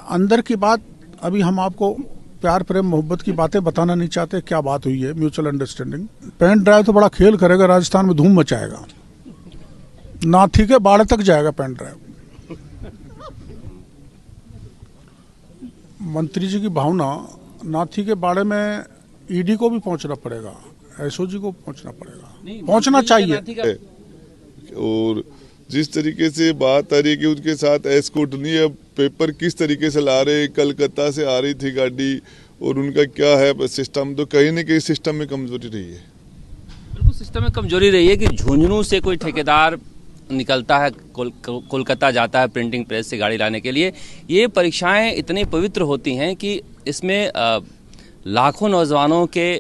अंदर की बात अभी हम आपको प्यार प्रेम मोहब्बत की बातें बताना नहीं चाहते, क्या बात हुई है, म्यूचुअल अंडरस्टैंडिंग। पेन ड्राइव तो बड़ा खेल करेगा, राजस्थान में धूम मचाएगा, नाथी के बाड़े तक जाएगा पेन ड्राइव। मंत्री जी की भावना, नाथी के बाड़े में ईडी को भी पहुंचना पड़ेगा, एसओजी को पहुंचना पड़ेगा, पहुंचना चाहिए। और जिस तरीके से बात आ रही है कि उनके साथ एस्कॉर्ट नहीं है, पेपर किस तरीके से ला रहे, कलकत्ता से आ रही थी गाड़ी और उनका क्या है सिस्टम, तो कहीं न कहीं सिस्टम में कमजोरी रही है। बिल्कुल सिस्टम में कमजोरी रही है कि झुंझुनू से कोई ठेकेदार निकलता है, कोलकाता जाता है प्रिंटिंग प्रेस से गाड़ी लाने के लिए। ये परीक्षाएं इतनी पवित्र होती हैं कि इसमें लाखों नौजवानों के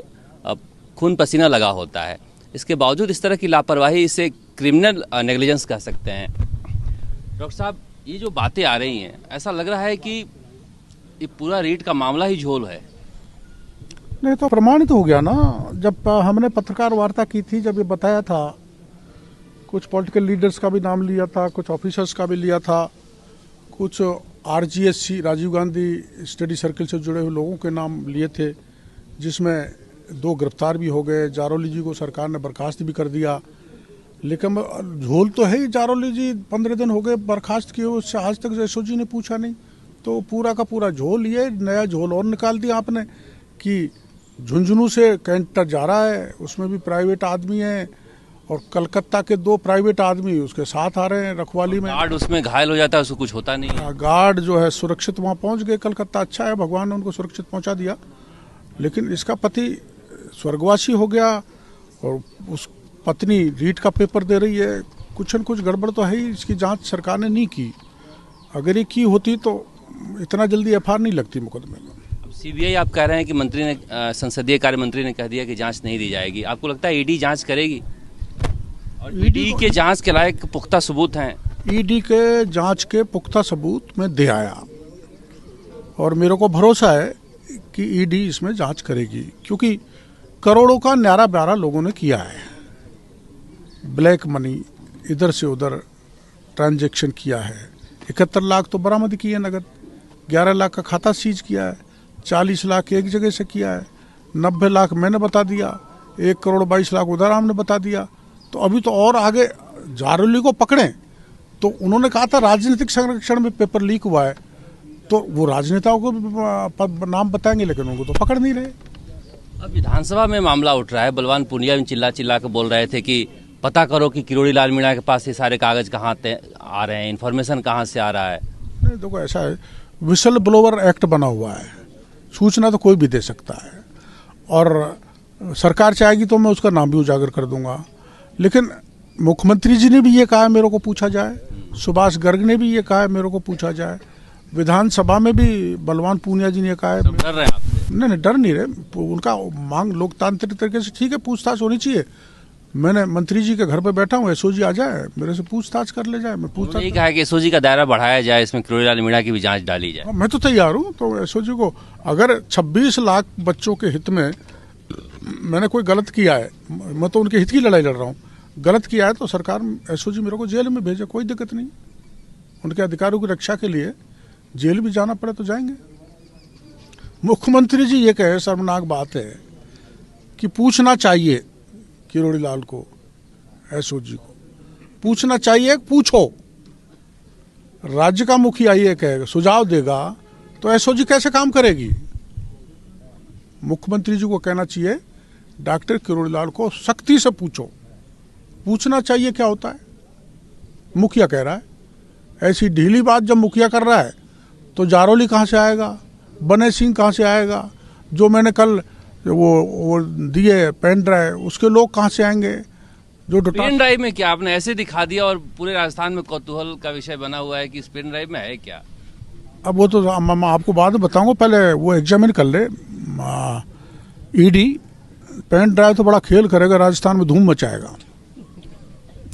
खून पसीना लगा होता है। इसके बावजूद इस तरह की लापरवाही, इसे क्रिमिनल नेग्लिजेंस कह सकते हैं। डॉक्टर साहब, ये जो बातें आ रही हैं, ऐसा लग रहा है कि ये पूरा रीट का मामला ही झोल है। नहीं तो प्रमाणित हो गया ना, जब हमने पत्रकार वार्ता की थी, जब ये बताया था, कुछ पॉलिटिकल लीडर्स का भी नाम लिया था, कुछ ऑफिसर्स का भी लिया था, कुछ RGSC Rajiv Gandhi study circle से जुड़े हुए लोगों के नाम लिए थे, जिसमें 2 गिरफ्तार भी हो गए। जारोली जी को सरकार ने बर्खास्त भी कर दिया, लेकिन झोल तो है ही। जारोली जी 15 दिन हो गए बर्खास्त किए, उससे आज तक एसओजी ने पूछा नहीं, तो पूरा का पूरा झोल, ये नया झोल और निकाल दिया आपने कि झुंझुनू से कैंटर जा रहा है, उसमें भी प्राइवेट आदमी है, और कलकत्ता के 2 प्राइवेट आदमी उसके साथ आ रहे हैं रखवाली में। गार्ड उसमें घायल हो जाता है, उसको कुछ होता नहीं है। गार्ड जो है सुरक्षित वहाँ पहुँच गए कलकत्ता, अच्छा है, भगवान ने उनको सुरक्षित पहुँचा दिया। लेकिन इसका पति स्वर्गवासी हो गया और उस पत्नी रीट का पेपर दे रही है। कुछ न कुछ गड़बड़ तो है ही, इसकी जांच सरकार ने नहीं की। अगर ये की होती तो इतना जल्दी एफआईआर नहीं लगती मुकदमे में। सीबीआई आप कह रहे हैं कि मंत्री ने, संसदीय कार्य मंत्री ने कह दिया कि जांच नहीं दी जाएगी। आपको लगता है ईडी जांच करेगी? और ईडी के जांच के लायक पुख्ता सबूत हैं? ईडी के जांच के पुख्ता सबूत मैं दे आया और मेरे को भरोसा है कि ईडी इसमें जांच करेगी, क्योंकि करोड़ों का न्यारा ब्यारा लोगों ने किया है। ब्लैक मनी इधर से उधर ट्रांजैक्शन किया है। 71 लाख तो बरामद किए नगद, 11 लाख का खाता सीज किया है, 40 लाख एक जगह से किया है, 90 लाख मैंने बता दिया, 1 करोड़ 22 लाख उधर हमने बता दिया। तो अभी तो और आगे जारोली को पकड़ें, तो उन्होंने कहा था राजनीतिक संरक्षण में पेपर लीक हुआ है, तो वो राजनेताओं को भी नाम बताएंगे, लेकिन उनको तो पकड़ नहीं रहे। अब विधानसभा में मामला उठ रहा है, बलवान पूनिया चिल्ला चिल्ला कर बोल रहे थे कि पता करो कि किरोड़ी लाल मीणा के पास ये सारे कागज कहाँ आ रहे हैं, इन्फॉर्मेशन कहाँ से आ रहा है। नहीं देखो, ऐसा है, विसल ब्लोवर एक्ट बना हुआ है, सूचना तो कोई भी दे सकता है, और सरकार चाहेगी तो मैं उसका नाम भी उजागर कर दूंगा। लेकिन मुख्यमंत्री जी ने भी ये कहा है मेरे को पूछा जाए, सुभाष गर्ग ने भी ये कहा है मेरे को पूछा जाए, विधानसभा में भी बलवान पूनिया जी ने कहा है। डर रहे हैं आपसे? नहीं, डर नहीं रहे, उनका मांग लोकतांत्रिक तरीके से ठीक है, पूछताछ होनी चाहिए। मैंने मंत्री जी के घर पे बैठा हूँ, एसओजी आ जाए, मेरे से पूछताछ कर ले जाए, मैं पूछताछ। यही कहा कि एसओजी का दायरा बढ़ाया जाए, इसमें किरोड़ी लाल मीणा की भी जांच डाली जाए। मैं तो तैयार हूँ। तो एसओजी को, अगर 26 लाख बच्चों के हित में मैंने कोई गलत किया है, मैं तो उनके हित की लड़ाई लड़ रहा हूँ, गलत किया है तो सरकार एसओजी मेरे को जेल में भेजे, कोई दिक्कत नहीं। उनके अधिकारों की रक्षा के लिए जेल भी जाना पड़े तो जाएंगे। मुख्यमंत्री जी ये कहे, शर्मनाक बात है कि पूछना चाहिए किरोड़ी लाल को, एसओजी को पूछना चाहिए। पूछो, राज्य का मुखिया ये कहेगा, सुझाव देगा, तो एसओजी कैसे काम करेगी? मुख्यमंत्री जी को कहना चाहिए डॉक्टर किरोड़ी लाल को सख्ती से पूछो, पूछना चाहिए क्या होता है। मुखिया कह रहा है, ऐसी ढीली बात जब मुखिया कर रहा है तो जारोली कहाँ से आएगा, बने सिंह कहाँ से आएगा, जो मैंने कल वो दिए पेन ड्राइव, उसके लोग कहाँ से आएंगे? जो पेन ड्राइव में क्या आपने ऐसे दिखा दिया और पूरे राजस्थान में कौतूहल का विषय बना हुआ है कि इस पेन ड्राइव में है क्या? अब वो तो मैं आपको बाद में बताऊंगा, पहले वो एग्जामिन कर ले ईडी। पेन ड्राइव तो बड़ा खेल करेगा, राजस्थान में धूम मचाएगा,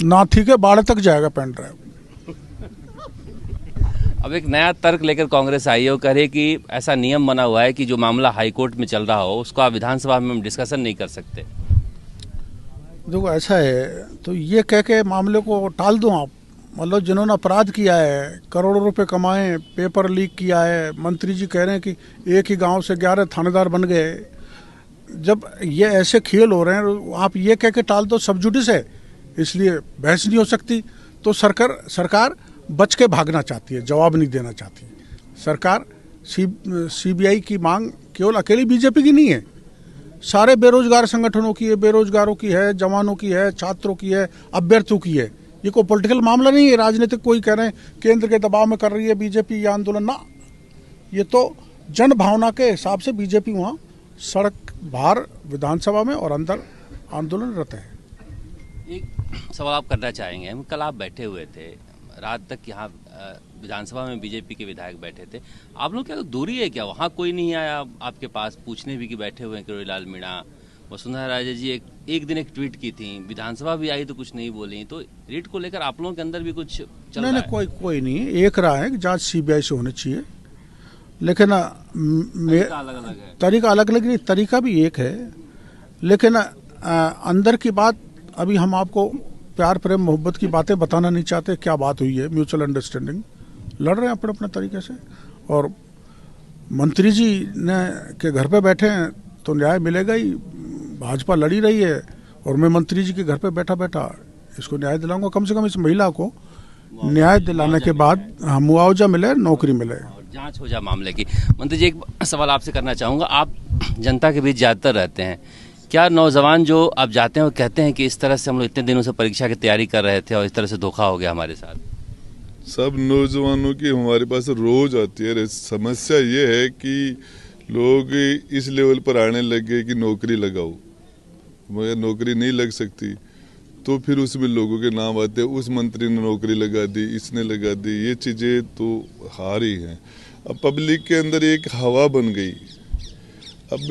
नाथी के बाड़े तक जाएगा पेन ड्राइव। अब एक नया तर्क लेकर कांग्रेस आई है, वो कह रही है कि ऐसा नियम बना हुआ है कि जो मामला हाईकोर्ट में चल रहा हो उसको आप विधानसभा में हम डिस्कशन नहीं कर सकते। देखो ऐसा है, तो ये कह के मामले को टाल दो आप, मतलब जिन्होंने अपराध किया है, करोड़ों रुपए कमाए, पेपर लीक किया है, मंत्री जी कह रहे हैं कि एक ही गांव से 11 थानेदार बन गए। जब ये ऐसे खेल हो रहे हैं, आप ये कह के टाल दो सब जुडिस है, इसलिए बहस नहीं हो सकती। तो सरकार बच के भागना चाहती है, जवाब नहीं देना चाहती। सरकार सीबीआई की मांग केवल अकेली बीजेपी की नहीं है, सारे बेरोजगार संगठनों की है, बेरोजगारों की है, जवानों की है, छात्रों की है, अभ्यर्थियों की है। ये कोई पॉलिटिकल मामला नहीं है, राजनीतिक कोई कह रहे हैं केंद्र के दबाव में कर रही है बीजेपी ये आंदोलन, ना, ये तो जन भावना के हिसाब से बीजेपी वहाँ सड़क बाहर विधानसभा में और अंदर आंदोलनरत है। एक सवाल आप करना चाहेंगे, हम कल आप बैठे हुए थे, रात तक यहाँ विधानसभा में बीजेपी के विधायक बैठे थे, आप लोग क्या दूरी है क्या, वहाँ कोई नहीं आया आपके पास पूछने भी कि बैठे हुए हैं किरोड़ी लाल मीणा? वसुंधरा राजे जी एक दिन एक ट्वीट की थी, विधानसभा भी आई तो कुछ नहीं बोली, तो रीट को लेकर आप लोगों के अंदर भी कुछ चल रहा है? कोई नहीं, एक रहा है कि जांच सीबीआई से होनी चाहिए, लेकिन तरीका अलग अलग नहीं, तरीका भी एक है, लेकिन अंदर की बात अभी हम आपको प्यार प्रेम मोहब्बत की बातें बताना नहीं चाहते, क्या बात हुई है, म्यूचुअल अंडरस्टैंडिंग, लड़ रहे हैं अपने अपने तरीके से। और मंत्री जी ने के घर पे बैठे हैं तो न्याय मिलेगा ही, भाजपा लड़ी रही है और मैं मंत्री जी के घर पे बैठा बैठा इसको न्याय दिलाऊंगा, कम से कम इस महिला को न्याय दिलाने के बाद मुआवजा मिले, नौकरी मिले, जांच हो जाए मामले की। मंत्री जी, एक सवाल आपसे करना चाहूँगा, आप जनता के बीच ज़्यादातर रहते हैं, क्या नौजवान जो आप जाते हैं वो कहते हैं कि इस तरह से हम लोग इतने दिनों से परीक्षा की तैयारी कर रहे थे और इस तरह से धोखा हो गया हमारे साथ? सब नौजवानों की हमारे पास रोज आती है। समस्या ये है कि लोग इस लेवल पर आने लगे कि नौकरी लगाओ, मगर नौकरी नहीं लग सकती, तो फिर उसमें लोगों के नाम आते हैं, उस मंत्री ने नौकरी लगा दी, इसने लगा दी, ये चीज़ें तो हार ही हैं। अब पब्लिक के अंदर एक हवा बन गई। अब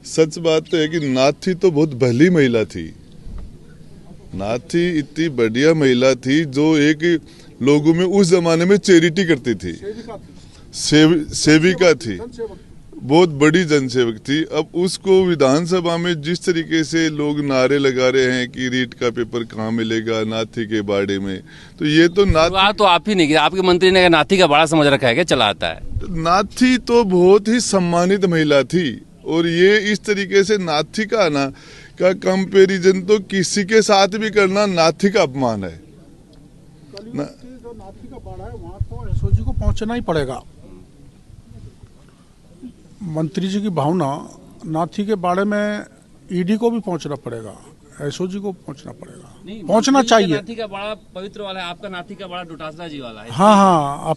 सच बात तो है कि नाथी तो बहुत भली महिला थी, नाथी इतनी बढ़िया महिला थी जो एक लोगों में उस जमाने में चैरिटी करती थी, सेविका थी, बहुत बड़ी जनसेवक थी। अब उसको विधानसभा में जिस तरीके से लोग नारे लगा रहे हैं कि रीट का पेपर कहाँ मिलेगा नाथी के बाड़े में, तो ये तो तो आप ही नहीं किया, आपके मंत्री ने नाथी का बाड़ा समझ रखा है क्या, चला आता है? नाथी तो बहुत ही सम्मानित महिला थी, और ये इस तरीके से नाथी का आना का कंपैरिजन तो किसी के साथ भी करना नाथी का अपमान है। जो नाथी का बाड़ा है वहाँ तो एसओजी को पहुँचना ही पड़ेगा। मंत्री जी की भावना, नाथी के बाड़े में ईडी को भी पहुँचना पड़ेगा, एसओजी को पहुँचना पड़ेगा, पहुँचना चाहिए। नाथी का बाड़ा पवित्र वाला है, आपका नाथी का बाड़ा डोटासरा जी वाला है। हाँ,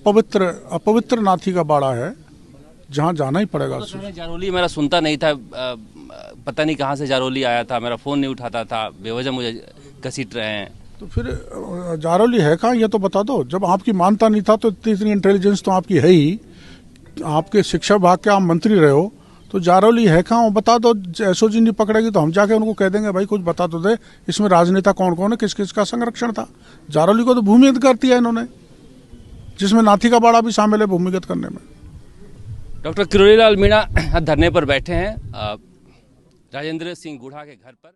अपवित्र नाथी का बाड़ा है, जहाँ जाना ही पड़ेगा। तो जारोली मेरा सुनता नहीं था, पता नहीं कहाँ से जारोली आया था, मेरा फोन नहीं उठाता था, बेवजह मुझे घसीट रहे हैं। तो फिर जारोली है कहाँ, ये तो बता दो। जब आपकी मानता नहीं था तो इतनी इंटेलिजेंस तो आपकी है ही, आपके शिक्षा विभाग के आप मंत्री रहे हो, तो जारोली है कहाँ, बता दो। एसओजी नहीं पकड़ेगी तो हम जाके उनको कह देंगे भाई कुछ बता तो दे, इसमें राजनेता कौन कौन है, किस किस का संरक्षण था। जारोली को तो भूमिगत कर दिया इन्होंने, जिसमें नाथी का बाड़ा भी शामिल है भूमिगत करने में। डॉक्टर किरोड़ी लाल मीणा धरने पर बैठे हैं राजेंद्र सिंह गुढ़ा के घर पर।